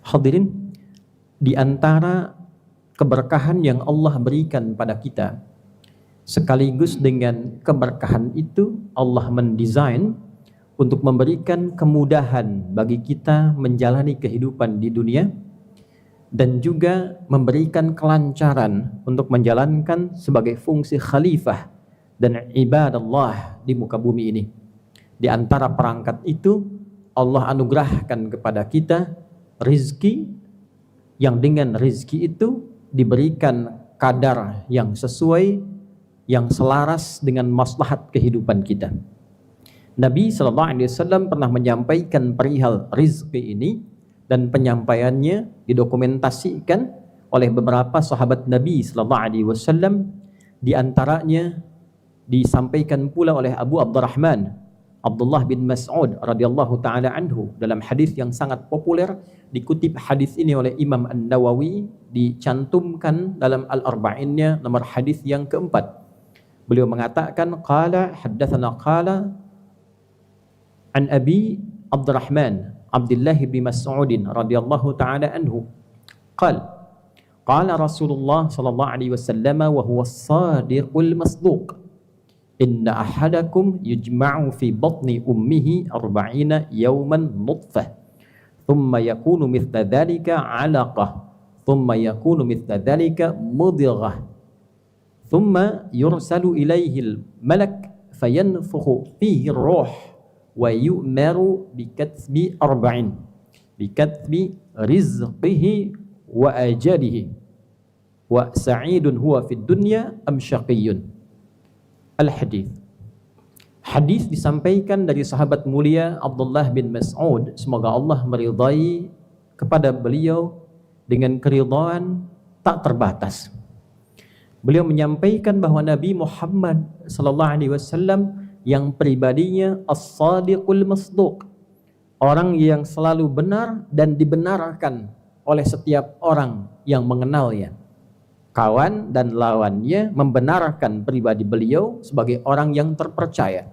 Hadirin, di antara keberkahan yang Allah berikan pada kita, sekaligus dengan keberkahan itu Allah mendesain untuk memberikan kemudahan bagi kita menjalani kehidupan di dunia, dan juga memberikan kelancaran untuk menjalankan sebagai fungsi khalifah dan ibadallah di muka bumi ini. Di antara perangkat itu, Allah anugerahkan kepada kita rizki, yang dengan rizki itu diberikan kadar yang sesuai, yang selaras dengan maslahat kehidupan kita. Nabi SAW pernah menyampaikan perihal rizki ini, dan penyampaiannya didokumentasikan oleh beberapa sahabat Nabi SAW. Di antaranya disampaikan pula oleh Abu Abdurrahman Abdullah bin Mas'ud radhiyallahu taala anhu dalam hadis yang sangat populer. Dikutip hadis ini oleh Imam An-Nawawi, dicantumkan dalam Al-Arba'innya nomor hadis yang keempat. Beliau mengatakan, qala haddatsana qala an Abi Abdurrahman Abdullah bin Mas'ud radhiyallahu taala anhu qala qala Rasulullah sallallahu alaihi wasallam wa huwa as-sadiqul masduq, inna ahadakum yujma'u fi batni ummihi 40 yawman nutfah, thumma yakunu mithla dhalika 'alaqah, thumma yakunu mithla dhalika mudghah, thumma yursalu ilayhi al-malak fayanfukhu fihi ar-ruh wa yu'maru bikatbi 40, bikatbi rizqihi wa ajalihi, wa sa'idun huwa fid dunya am syaqiyyun. Al-hadith. Hadis disampaikan dari sahabat mulia Abdullah bin Mas'ud, semoga Allah meridai kepada beliau dengan keridhaan tak terbatas. Beliau menyampaikan bahwa Nabi Muhammad sallallahu alaihi wasallam yang pribadinya as-sadiqul masduq, orang yang selalu benar dan dibenarkan oleh setiap orang yang mengenalnya. Kawan dan lawannya membenarkan pribadi beliau sebagai orang yang terpercaya.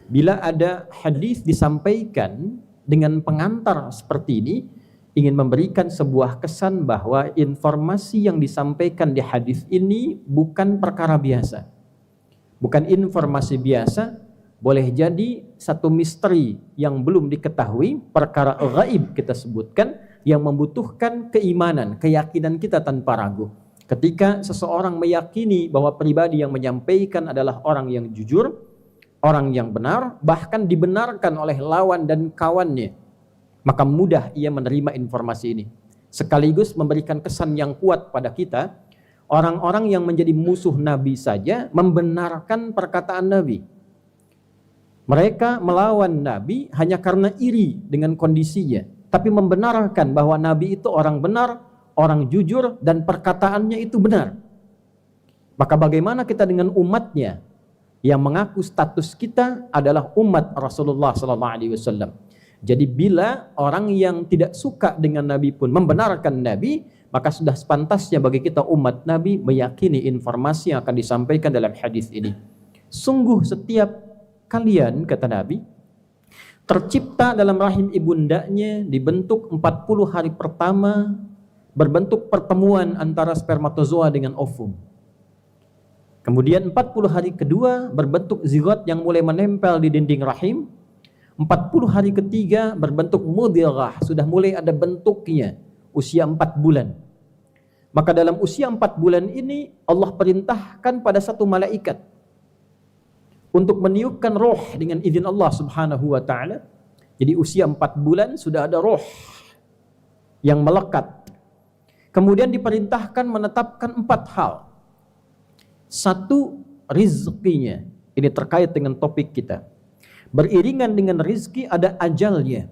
Bila ada hadis disampaikan dengan pengantar seperti ini, ingin memberikan sebuah kesan bahwa informasi yang disampaikan di hadis ini bukan perkara biasa. Bukan informasi biasa, boleh jadi satu misteri yang belum diketahui, perkara gaib kita sebutkan, yang membutuhkan keimanan, keyakinan kita tanpa ragu. Ketika seseorang meyakini bahwa pribadi yang menyampaikan adalah orang yang jujur, orang yang benar, bahkan dibenarkan oleh lawan dan kawannya, maka mudah ia menerima informasi ini. Sekaligus memberikan kesan yang kuat pada kita, orang-orang yang menjadi musuh Nabi saja membenarkan perkataan Nabi. Mereka melawan Nabi hanya karena iri dengan kondisinya, tapi membenarkan bahwa Nabi itu orang benar, orang jujur, dan perkataannya itu benar. Maka bagaimana kita dengan umatnya yang mengaku status kita adalah umat Rasulullah SAW? Jadi bila orang yang tidak suka dengan Nabi pun membenarkan Nabi, maka sudah sepantasnya bagi kita umat Nabi meyakini informasi yang akan disampaikan dalam hadis ini. Sungguh setiap kalian, kata Nabi, tercipta dalam rahim ibundanya, dibentuk 40 hari pertama, berbentuk pertemuan antara spermatozoa dengan ovum. Kemudian 40 hari kedua berbentuk zigot yang mulai menempel di dinding rahim. 40 hari ketiga berbentuk mudghah, sudah mulai ada bentuknya, usia 4 bulan. Maka dalam usia 4 bulan ini Allah perintahkan pada satu malaikat untuk meniupkan roh dengan izin Allah Subhanahu wa taala. Jadi usia 4 bulan sudah ada roh yang melekat. Kemudian diperintahkan menetapkan 4 hal. Satu, rizkinya. Ini terkait dengan topik kita. Beriringan dengan rizki ada ajalnya.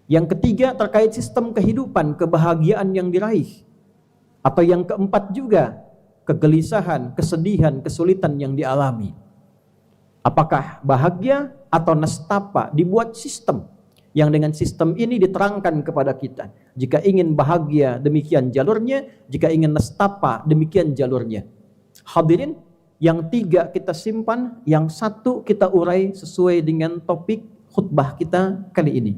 Yang ketiga, terkait sistem kehidupan, kebahagiaan yang diraih. Atau yang keempat juga, kegelisahan, kesedihan, kesulitan yang dialami. Apakah bahagia atau nestapa? Dibuat sistem. Yang dengan sistem ini diterangkan kepada kita. Jika ingin bahagia, demikian jalurnya. Jika ingin nestapa, demikian jalurnya. Hadirin, yang 3 kita simpan, yang 1 kita urai sesuai dengan topik khutbah kita kali ini.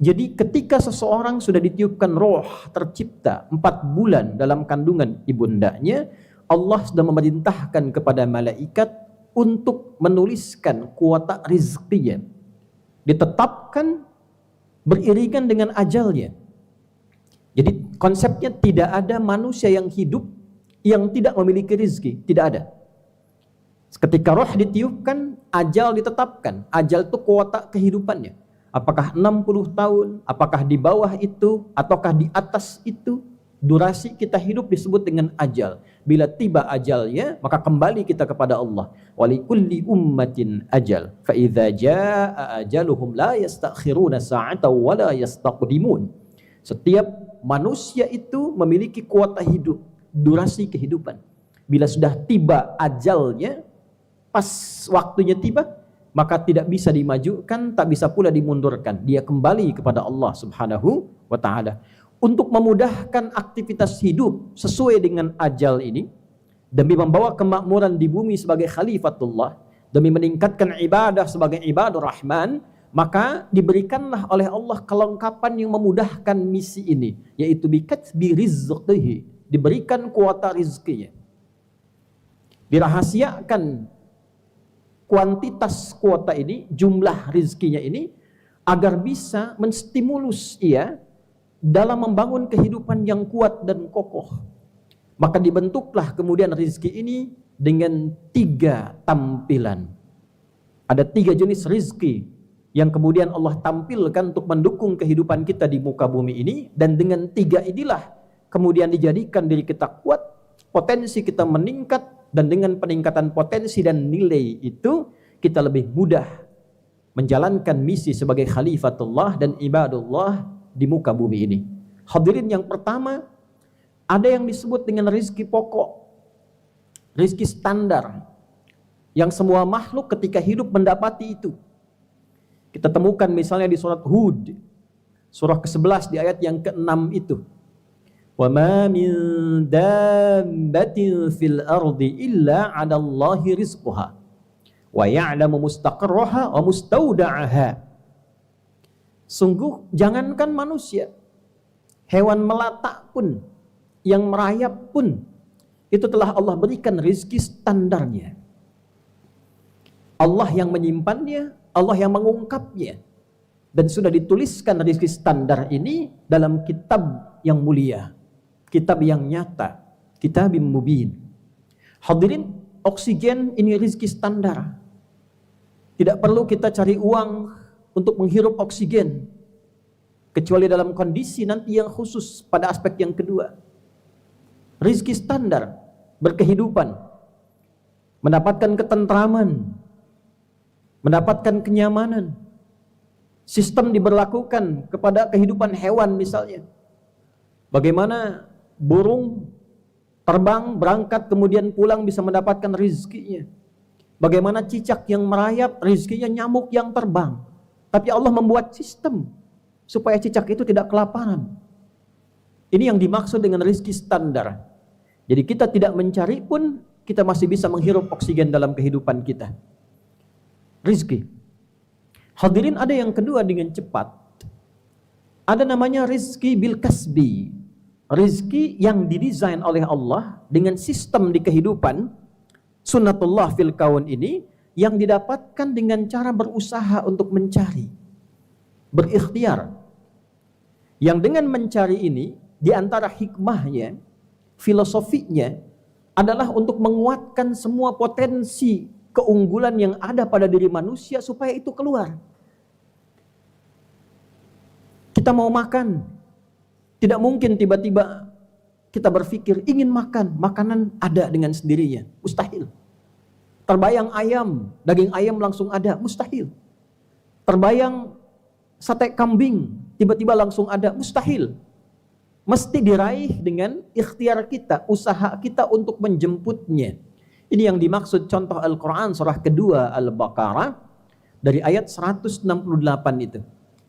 Jadi ketika seseorang sudah ditiupkan roh, tercipta 4 bulan dalam kandungan ibundanya, Allah sudah memerintahkan kepada malaikat untuk menuliskan kuota rizkinya. Ditetapkan beriringan dengan ajalnya. Jadi konsepnya tidak ada manusia yang hidup yang tidak memiliki rizki, tidak ada. Ketika roh ditiupkan, ajal ditetapkan. Ajal itu kuota kehidupannya. Apakah 60 tahun, apakah di bawah itu, ataukah di atas itu, durasi kita hidup disebut dengan ajal. Bila tiba ajalnya, maka kembali kita kepada Allah. Walikulli ummatin ajal. Fa idza jaa ajaluhum la yastakhiruna sa'atan wa la yastaqdimun. Setiap manusia itu memiliki kuota hidup, durasi kehidupan. Bila sudah tiba ajalnya, pas waktunya tiba, maka tidak bisa dimajukan, tak bisa pula dimundurkan. Dia kembali kepada Allah Subhanahu wa ta'ala. Untuk memudahkan aktivitas hidup sesuai dengan ajal ini, demi membawa kemakmuran di bumi sebagai khalifatullah, demi meningkatkan ibadah sebagai ibadur rahman, maka diberikanlah oleh Allah kelengkapan yang memudahkan misi ini, yaitu bikatbi rizqihi, diberikan kuota rizkinya. Dirahasiakan kuantitas kuota ini, jumlah rizkinya ini, agar bisa menstimulus ia dalam membangun kehidupan yang kuat dan kokoh. Maka dibentuklah kemudian rizki ini dengan 3 tampilan. Ada 3 jenis rizki yang kemudian Allah tampilkan untuk mendukung kehidupan kita di muka bumi ini, dan dengan 3 inilah kemudian dijadikan diri kita kuat, potensi kita meningkat, dan dengan peningkatan potensi dan nilai itu kita lebih mudah menjalankan misi sebagai khalifatullah dan ibadullah di muka bumi ini. Hadirin, yang pertama, ada yang disebut dengan rizki pokok, rizki standar, yang semua makhluk ketika hidup mendapati itu. Kita temukan misalnya di surat Hud, surah ke-11 di ayat yang ke-6 itu. Wa ma min dabbatin fil ardi illa 'ala Allahi rizquha wa ya'lamu mustaqarraha wa mustauda'aha. Sungguh jangankan manusia, hewan melata pun, yang merayap pun, itu telah Allah berikan rizki standarnya. Allah yang menyimpannya, Allah yang mengungkapnya, dan sudah dituliskan rizki standar ini dalam kitab yang mulia, kitab yang nyata, kitab yang mubin. Hadirin, oksigen ini rizki standar. Tidak perlu kita cari uang untuk menghirup oksigen, kecuali dalam kondisi nanti yang khusus pada aspek yang kedua. Rizki standar, berkehidupan, mendapatkan ketentraman, mendapatkan kenyamanan. Sistem diberlakukan kepada kehidupan hewan misalnya. Bagaimana burung terbang, berangkat, kemudian pulang bisa mendapatkan rizkinya. Bagaimana cicak yang merayap, rizkinya nyamuk yang terbang. Tapi Allah membuat sistem supaya cicak itu tidak kelaparan. Ini yang dimaksud dengan rizki standar. Jadi kita tidak mencari pun, kita masih bisa menghirup oksigen dalam kehidupan kita. Rizki. Hadirin, ada yang kedua dengan cepat. Ada namanya rizki bil kasbi. Rizki yang didesain oleh Allah dengan sistem di kehidupan, sunnatullah fil kaun ini, yang didapatkan dengan cara berusaha untuk mencari, berikhtiar. Yang dengan mencari ini, di antara hikmahnya, filosofinya, adalah untuk menguatkan semua potensi keunggulan yang ada pada diri manusia supaya itu keluar. Kita mau makan, tidak mungkin tiba-tiba kita berpikir ingin makan, makanan ada dengan sendirinya, mustahil. Terbayang ayam, daging ayam langsung ada, mustahil. Terbayang sate kambing, tiba-tiba langsung ada, mustahil. Mesti diraih dengan ikhtiar kita, usaha kita untuk menjemputnya. Ini yang dimaksud contoh Al-Quran surah kedua Al-Baqarah dari ayat 168 itu.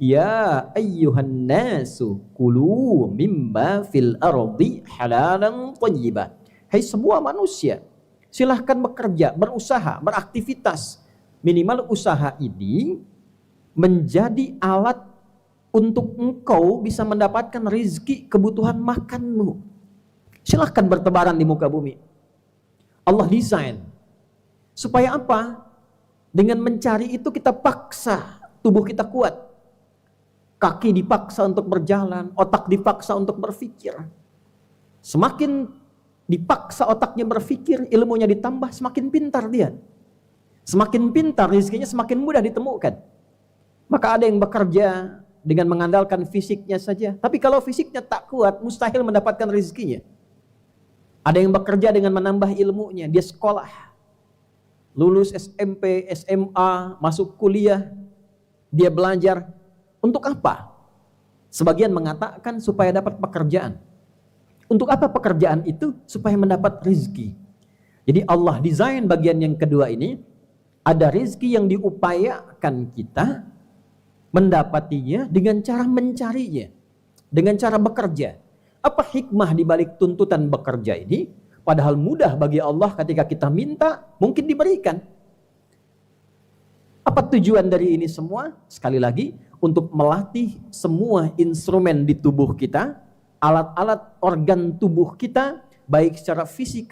Ya ayyuhan nasu kulu mimma fil ardi halalan thayyibah. Hai semua manusia, silahkan bekerja, berusaha, beraktivitas. Minimal usaha ini menjadi alat untuk engkau bisa mendapatkan rizki kebutuhan makanmu. Silahkan bertebaran di muka bumi. Allah desain. Supaya apa? Dengan mencari itu kita paksa tubuh kita kuat. Kaki dipaksa untuk berjalan, otak dipaksa untuk berpikir. Semakin dipaksa otaknya berpikir, ilmunya ditambah, semakin pintar dia. Semakin pintar, rezekinya semakin mudah ditemukan. Maka ada yang bekerja dengan mengandalkan fisiknya saja. Tapi kalau fisiknya tak kuat, mustahil mendapatkan rezekinya. Ada yang bekerja dengan menambah ilmunya. Dia sekolah, lulus SMP, SMA, masuk kuliah. Dia belajar. Untuk apa? Sebagian mengatakan supaya dapat pekerjaan. Untuk apa pekerjaan itu? Supaya mendapat rezeki. Jadi Allah desain bagian yang kedua ini. Ada rezeki yang diupayakan kita mendapatinya dengan cara mencarinya. Dengan cara bekerja. Apa hikmah dibalik tuntutan bekerja ini? Padahal mudah bagi Allah ketika kita minta, mungkin diberikan. Apa tujuan dari ini semua? Sekali lagi, untuk melatih semua instrumen di tubuh kita, alat-alat organ tubuh kita, baik secara fisik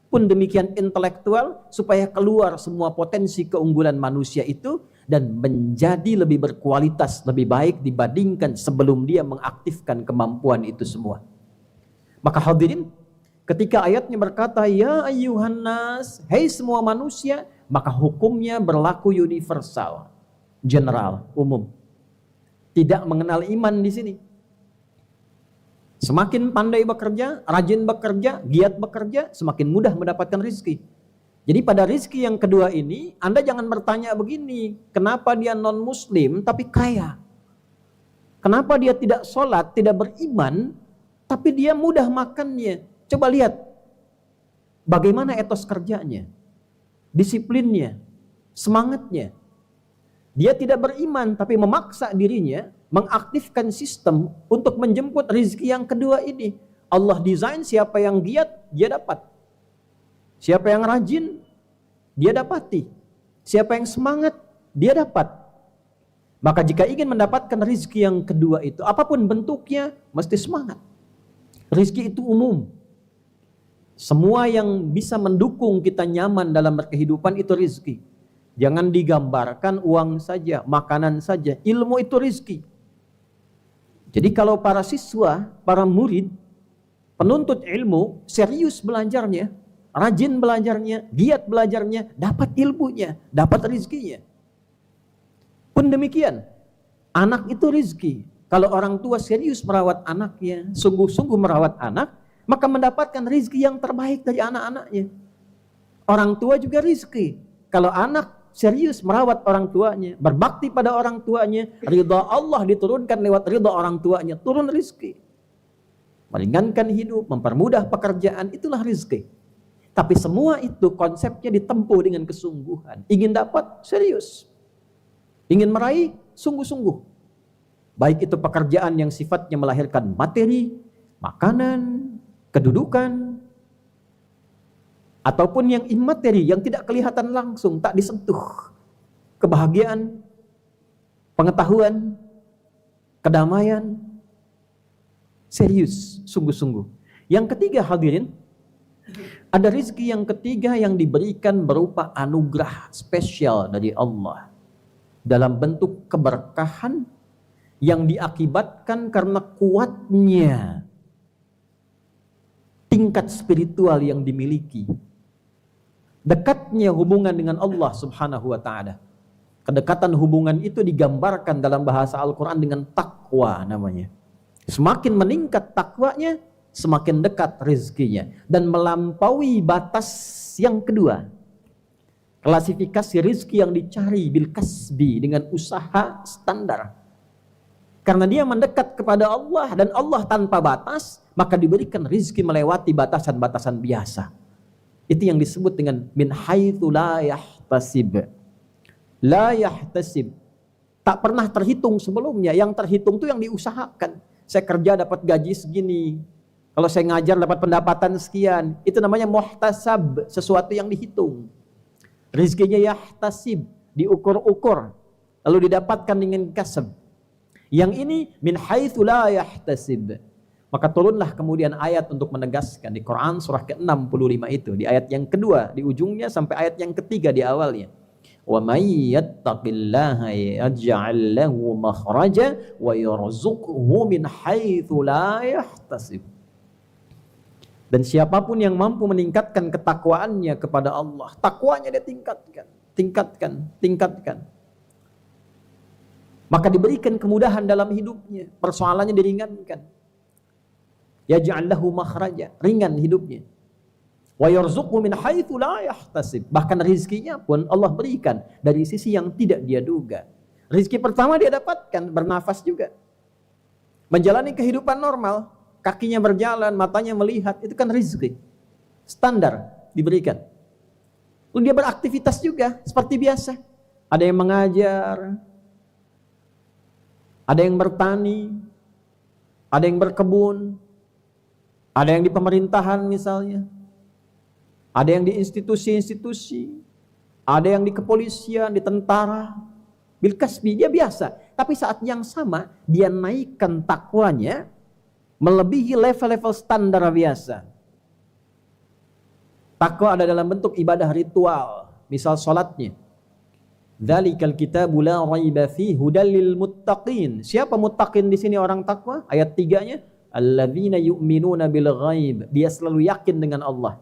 pun demikian intelektual, supaya keluar semua potensi keunggulan manusia itu dan menjadi lebih berkualitas, lebih baik dibandingkan sebelum dia mengaktifkan kemampuan itu semua. Maka hadirin, ketika ayatnya berkata, ya ayyuhan nas, hei semua manusia, maka hukumnya berlaku universal, general, umum. Tidak mengenal iman di sini. Semakin pandai bekerja, rajin bekerja, giat bekerja, semakin mudah mendapatkan rezeki. Jadi pada rezeki yang kedua ini, Anda jangan bertanya begini, kenapa dia non-muslim tapi kaya? Kenapa dia tidak sholat, tidak beriman, tapi dia mudah makannya? Coba lihat, bagaimana etos kerjanya, disiplinnya, semangatnya. Dia tidak beriman tapi memaksa dirinya mengaktifkan sistem untuk menjemput rezeki yang kedua ini. Allah desain siapa yang giat, dia dapat. Siapa yang rajin, dia dapati. Siapa yang semangat, dia dapat. Maka jika ingin mendapatkan rezeki yang kedua itu, apapun bentuknya, mesti semangat. Rezeki itu umum. Semua yang bisa mendukung kita nyaman dalam berkehidupan itu rezeki. Jangan digambarkan uang saja, makanan saja. Ilmu itu rezeki. Jadi kalau para siswa, para murid, penuntut ilmu, serius belajarnya, rajin belajarnya, giat belajarnya, dapat ilmunya, dapat rezekinya. Pun demikian, anak itu rezeki. Kalau orang tua serius merawat anaknya, sungguh-sungguh merawat anak, maka mendapatkan rezeki yang terbaik dari anak-anaknya. Orang tua juga rezeki. Kalau anak serius merawat orang tuanya, berbakti pada orang tuanya, ridha Allah diturunkan lewat ridha orang tuanya, turun rezeki. Meringankan hidup, mempermudah pekerjaan, itulah rezeki. Tapi semua itu konsepnya ditempuh dengan kesungguhan. Ingin dapat, serius. Ingin meraih, sungguh-sungguh. Baik itu pekerjaan yang sifatnya melahirkan materi, makanan, kedudukan, ataupun yang imateri, yang tidak kelihatan langsung, tak disentuh. Kebahagiaan, pengetahuan, kedamaian, serius, sungguh-sungguh. Yang ketiga hadirin, ada rezeki yang ketiga yang diberikan berupa anugerah spesial dari Allah. Dalam bentuk keberkahan yang diakibatkan karena kuatnya tingkat spiritual yang dimiliki. Dekatnya hubungan dengan Allah subhanahu wa ta'ala. Kedekatan hubungan itu digambarkan dalam bahasa Al-Quran dengan takwa namanya. Semakin meningkat takwanya, semakin dekat rezekinya. Dan melampaui batas yang kedua. Klasifikasi rezeki yang dicari bil kasbi, dengan usaha standar. Karena dia mendekat kepada Allah dan Allah tanpa batas, maka diberikan rezeki melewati batasan-batasan biasa. Itu yang disebut dengan min haitsu la yahtasib. La yahtasib. Tak pernah terhitung sebelumnya. Yang terhitung itu yang diusahakan. Saya kerja dapat gaji segini. Kalau saya ngajar dapat pendapatan sekian. Itu namanya muhtasab. Sesuatu yang dihitung. Rizkinya yahtasib. Diukur-ukur. Lalu didapatkan dengan kasab. Yang ini min haitsu la yahtasib. Maka turunlah kemudian ayat untuk menegaskan di Quran surah ke-65 itu, di ayat yang kedua di ujungnya sampai ayat yang ketiga di awalnya. Wa may yattaqillaha yaj'al lahu makhraja wa yarzuqhu min haitsu la yahtasib. Dan siapapun yang mampu meningkatkan ketakwaannya kepada Allah, takwanya dia tingkatkan. Maka diberikan kemudahan dalam hidupnya, persoalannya diringankan. Yaj'al lahu makhraja, ringan hidupnya. Wa yarzuqhu min haitsu la yahtasib. Bahkan rezekinya pun Allah berikan dari sisi yang tidak dia duga. Rezeki pertama dia dapatkan bernafas juga. Menjalani kehidupan normal, kakinya berjalan, matanya melihat, itu kan rezeki. Standar diberikan. Lalu dia beraktivitas juga seperti biasa. Ada yang mengajar, ada yang bertani, ada yang berkebun, ada yang di pemerintahan misalnya, ada yang di institusi-institusi, ada yang di kepolisian, di tentara, bil kasbi, dia biasa. Tapi saat yang sama, dia naikkan takwanya melebihi level-level standar biasa. Takwa ada dalam bentuk ibadah ritual, misal sholatnya. Dzalikal kitabu la raiba fihi hudal lil muttaqin. Siapa muttaqin di sini orang takwa? Ayat 3-nya, alladzina yu'minuna bil ghaib. Dia selalu yakin dengan Allah.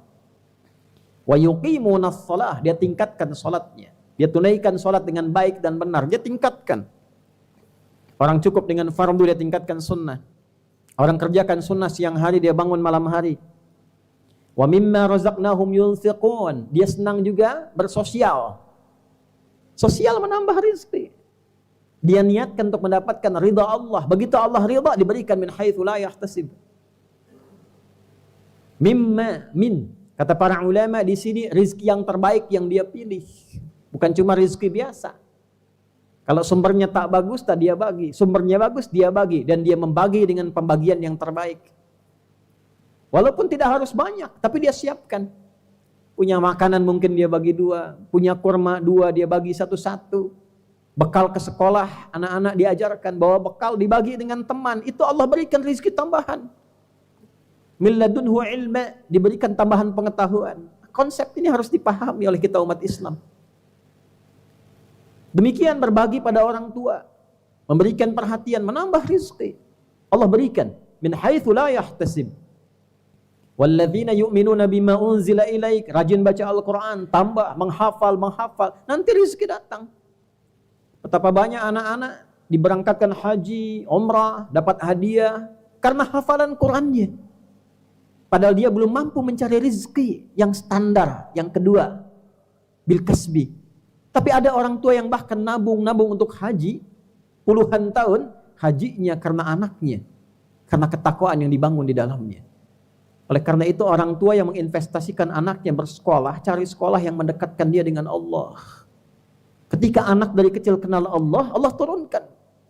Wa yuqimunas shalah, dia tingkatkan salatnya. Dia tunaikan salat dengan baik dan benar, dia tingkatkan. Orang cukup dengan fardu, dia tingkatkan sunnah. Orang kerjakan sunnah siang hari, dia bangun malam hari. Wa mimma razaqnahum yunfiqun. Dia senang juga bersosial. Sosial menambah rezeki. Dia niatkan untuk mendapatkan ridha Allah. Begitu Allah ridha, diberikan min haitsu la yahtasib. Min. Kata para ulama di sini rezeki yang terbaik yang dia pilih. Bukan cuma rezeki biasa. Kalau sumbernya tak bagus, tak dia bagi. Sumbernya bagus, dia bagi. Dan dia membagi dengan pembagian yang terbaik. Walaupun tidak harus banyak, tapi dia siapkan. Punya makanan mungkin dia bagi 2. Punya kurma 2, dia bagi 1-1. Bekal ke sekolah, anak-anak diajarkan. Bawa bekal dibagi dengan teman. Itu Allah berikan rezeki tambahan. Min ladunhu ilma, diberikan tambahan pengetahuan. Konsep ini harus dipahami oleh kita umat Islam. Demikian berbagi pada orang tua, memberikan perhatian, menambah rezeki. Allah berikan min haitsu la yahtasib. Walladzina yu'minuna bima unzila ilaik, rajin baca Al-Qur'an, tambah menghafal, nanti rezeki datang. Betapa banyak anak-anak diberangkatkan haji, umrah, dapat hadiah karena hafalan Qur'annya. Padahal dia belum mampu mencari rezeki yang standar, yang kedua, bil kasbi. Tapi ada orang tua yang bahkan nabung untuk haji, puluhan tahun, hajinya karena anaknya, karena ketakwaan yang dibangun di dalamnya. Oleh karena itu orang tua yang menginvestasikan anaknya bersekolah, cari sekolah yang mendekatkan dia dengan Allah. Ketika anak dari kecil kenal Allah, Allah turunkan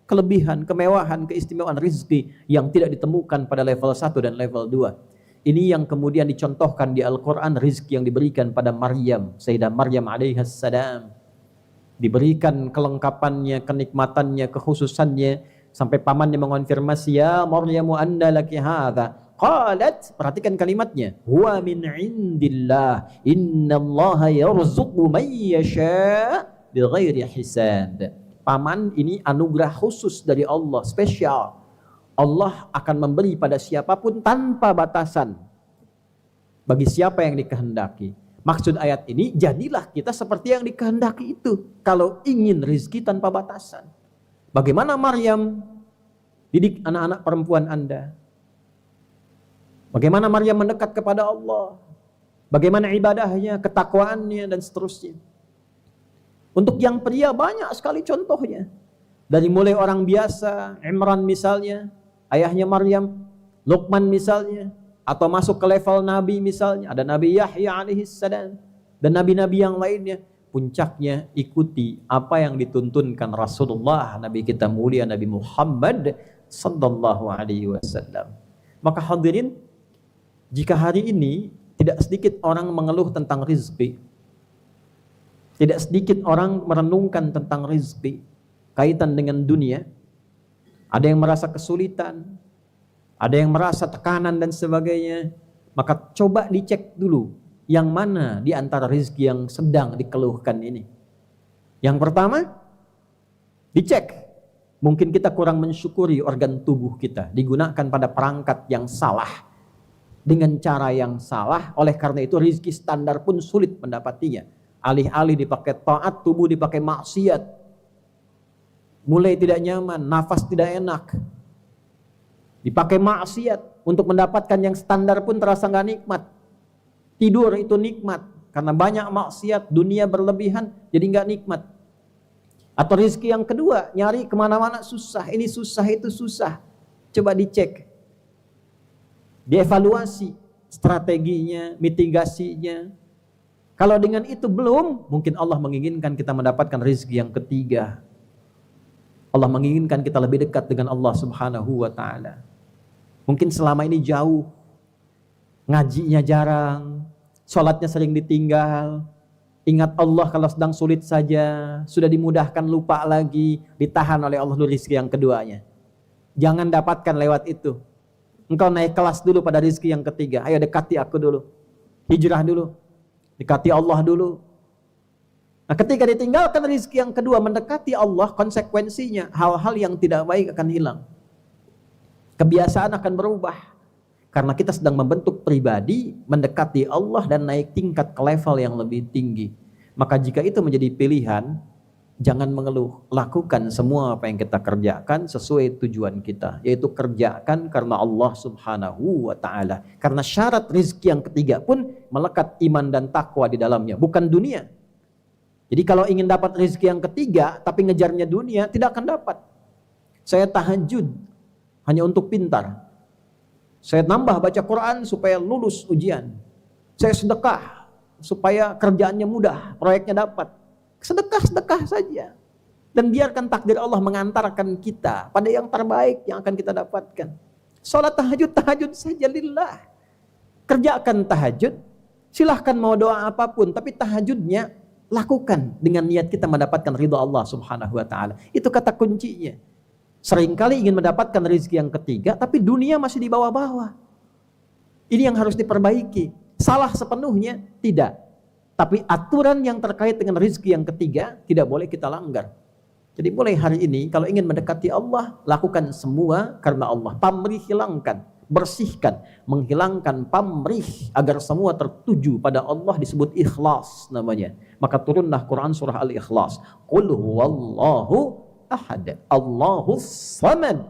kelebihan, kemewahan, keistimewaan rezeki yang tidak ditemukan pada level 1 dan level 2. Ini yang kemudian dicontohkan di Al-Quran, rezeki yang diberikan pada Maryam, Sayyidah Maryam alaihassalam. Diberikan kelengkapannya, kenikmatannya, kekhususannya, sampai pamannya mengonfirmasi, ya Maryamu anna laki hadha. Qalat, perhatikan kalimatnya, huwa min indillah, innallaha yarzuqu man yasha' bighairi hisab. Paman, ini anugerah khusus dari Allah, spesial. Allah akan memberi pada siapapun tanpa batasan. Bagi siapa yang dikehendaki. Maksud ayat ini, jadilah kita seperti yang dikehendaki itu. Kalau ingin rezeki tanpa batasan. Bagaimana Maryam didik anak-anak perempuan Anda? Bagaimana Maryam mendekat kepada Allah? Bagaimana ibadahnya, ketakwaannya, dan seterusnya. Untuk yang pria banyak sekali contohnya. Dari mulai orang biasa, Imran misalnya, ayahnya Maryam, Luqman misalnya, atau masuk ke level Nabi misalnya, ada Nabi Yahya alaihissalam, dan Nabi-Nabi yang lainnya. Puncaknya ikuti apa yang dituntunkan Rasulullah, Nabi kita mulia, Nabi Muhammad sallallahu alaihi wasallam. Maka hadirin, jika hari ini tidak sedikit orang mengeluh tentang rezeki, tidak sedikit orang merenungkan tentang rezeki, kaitan dengan dunia, ada yang merasa kesulitan, ada yang merasa tekanan dan sebagainya, maka coba dicek dulu yang mana di antara rezeki yang sedang dikeluhkan ini. Yang pertama, dicek. Mungkin kita kurang mensyukuri organ tubuh kita, digunakan pada perangkat yang salah, dengan cara yang salah. Oleh karena itu rezeki standar pun sulit mendapatinya. Alih-alih dipakai taat, tubuh dipakai maksiat. Mulai tidak nyaman, nafas tidak enak, dipakai maksiat untuk mendapatkan yang standar pun terasa nggak nikmat. Tidur itu nikmat, karena banyak maksiat, dunia berlebihan, jadi nggak nikmat. Atau rezeki yang kedua, nyari kemana-mana susah, ini susah, itu susah. Coba dicek, dievaluasi strateginya, mitigasinya. Kalau dengan itu belum, mungkin Allah menginginkan kita mendapatkan rezeki yang ketiga. Allah menginginkan kita lebih dekat dengan Allah Subhanahu wa ta'ala. Mungkin selama ini jauh, ngajinya jarang, sholatnya sering ditinggal, ingat Allah kalau sedang sulit saja, sudah dimudahkan lupa lagi, ditahan oleh Allah dulu rezeki yang keduanya. Jangan dapatkan lewat itu. Engkau naik kelas dulu pada rezeki yang ketiga. Ayo dekati aku dulu, hijrah dulu, dekati Allah dulu. Nah, ketika ditinggalkan rezeki yang kedua, mendekati Allah, konsekuensinya hal-hal yang tidak baik akan hilang. Kebiasaan akan berubah. Karena kita sedang membentuk pribadi, mendekati Allah dan naik tingkat ke level yang lebih tinggi. Maka jika itu menjadi pilihan, jangan mengeluh. Lakukan semua apa yang kita kerjakan sesuai tujuan kita. Yaitu kerjakan karena Allah Subhanahu wa ta'ala. Karena syarat rezeki yang ketiga pun melekat iman dan takwa di dalamnya, bukan dunia. Jadi kalau ingin dapat rezeki yang ketiga, tapi ngejarnya dunia, tidak akan dapat. Saya tahajud hanya untuk pintar. Saya nambah baca Quran supaya lulus ujian. Saya sedekah supaya kerjaannya mudah, proyeknya dapat. Sedekah-sedekah saja. Dan biarkan takdir Allah mengantarkan kita pada yang terbaik yang akan kita dapatkan. Salat tahajud saja lillah. Kerjakan tahajud, silahkan mau doa apapun, tapi tahajudnya lakukan dengan niat kita mendapatkan ridha Allah Subhanahu wa ta'ala. Itu kata kuncinya. Seringkali ingin mendapatkan rezeki yang ketiga, tapi dunia masih di bawah-bawah. Ini yang harus diperbaiki. Salah sepenuhnya? Tidak. Tapi aturan yang terkait dengan rezeki yang ketiga tidak boleh kita langgar. Jadi mulai hari ini kalau ingin mendekati Allah, lakukan semua karena Allah. Pamrih hilangkan, bersihkan, menghilangkan pamrih agar semua tertuju pada Allah, disebut ikhlas namanya. Maka turunlah Quran surah Al-Ikhlas. Qul huwallahu ahad, Allahus samad.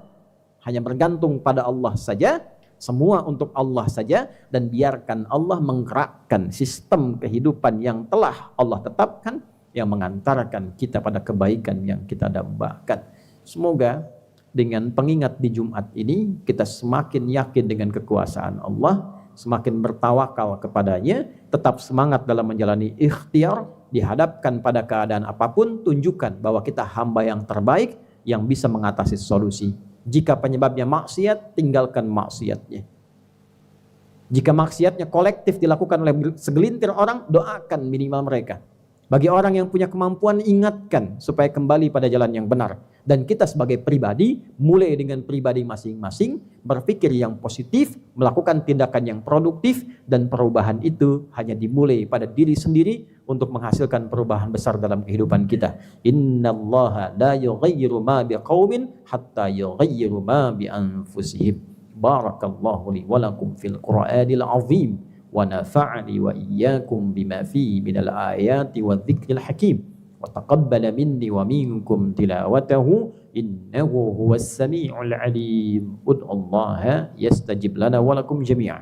Hanya bergantung pada Allah saja, semua untuk Allah saja, dan biarkan Allah menggerakkan sistem kehidupan yang telah Allah tetapkan, yang mengantarkan kita pada kebaikan yang kita dambakan. Semoga dengan pengingat di Jumat ini kita semakin yakin dengan kekuasaan Allah, semakin bertawakal kepadanya, tetap semangat dalam menjalani ikhtiar, dihadapkan pada keadaan apapun, tunjukkan bahwa kita hamba yang terbaik yang bisa mengatasi solusi. Jika penyebabnya maksiat, tinggalkan maksiatnya. Jika maksiatnya kolektif dilakukan oleh segelintir orang, doakan minimal mereka. Bagi orang yang punya kemampuan, ingatkan supaya kembali pada jalan yang benar. Dan kita sebagai pribadi, mulai dengan pribadi masing-masing, berpikir yang positif, melakukan tindakan yang produktif, dan perubahan itu hanya dimulai pada diri sendiri untuk menghasilkan perubahan besar dalam kehidupan kita. Innallaha la yughayyiru ma biqaumin hatta yughayyiru ma bi anfusihim. Barakallahu li wa lakum fil Qur'anil azim. ونفعني وإياكم بما فيه من الآيات والذكر الحكيم وتقبل مني ومنكم تلاوته إنه هو السميع العليم ادعوا الله يستجب لنا ولكم جميعا